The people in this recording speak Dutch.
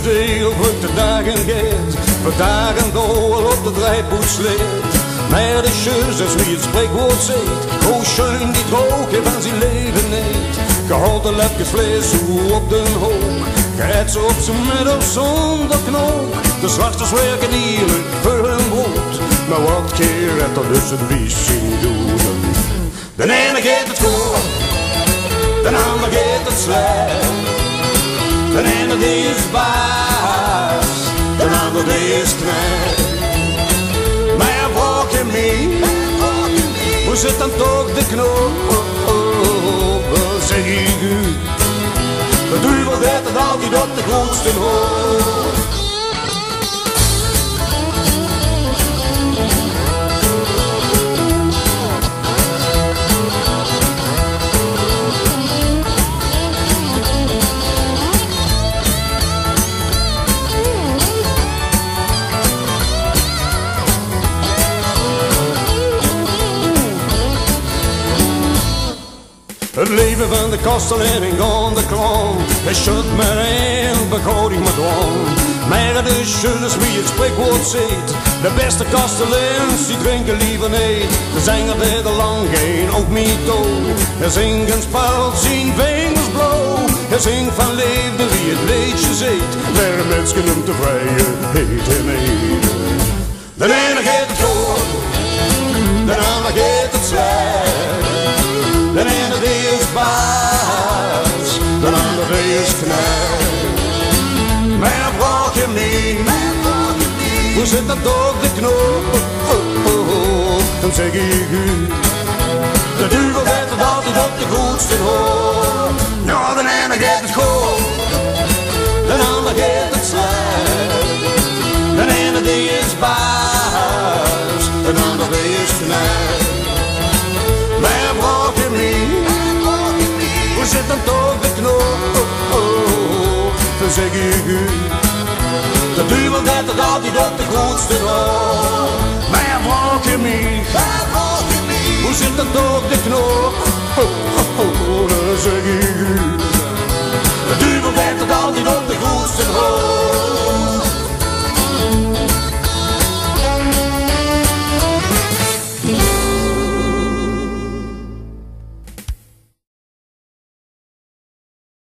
deel wordt de dagen gaat, voor dagen door op de drijpoetsleer. Maar de zus is wie het spreekwoord zegt, hoe schön die droog van zijn leven niet. Gehaald een lepje vlees op de hoog, geëet ze op zijn middel zonder knoop. De zwachters werken eerlijk voor hun brood, maar wat keer het er dus het wies in doen. De ene geeft het goed, de ander geeft het slecht. De ene die is baas, de ander die is knecht. Maar volg je mee, hoe zit dan toch de knoop? Zeg ik u, de duivel weet het altijd op de grootste hoog. Het leven van de kastelein aan de klant, hij schudt me in, begoot ik me dwang. Maar het is juist wie het spreekwoord zegt, de beste kasteleins die drinken liever niet. De zanger deed er lang geen ook niet toe, hij zingt een spel, zijn vingers blauw. Hij zingt van liefde wie het liedje zegt, waar een mens genoemd te vrije heet hem eten. De ene geeft het goed, de ander geeft het slecht. De ene die is baas, de ander die is knecht. Maar vraag je niet, hoe zit dat door de knoop? Dan zeg ik u, de duivel heeft het altijd op de goedste hoog. Nou, de ene geeft het goed, de ander geeft het slecht. De ene die is baas, de ander die is knecht. Maar vraag je niet, hoe zit dan toch de knoop? Dan zeg ik u, de duivel heeft het altijd op de grootste hoog. Maar vraag je niet, hoe zit dan toch de knoop?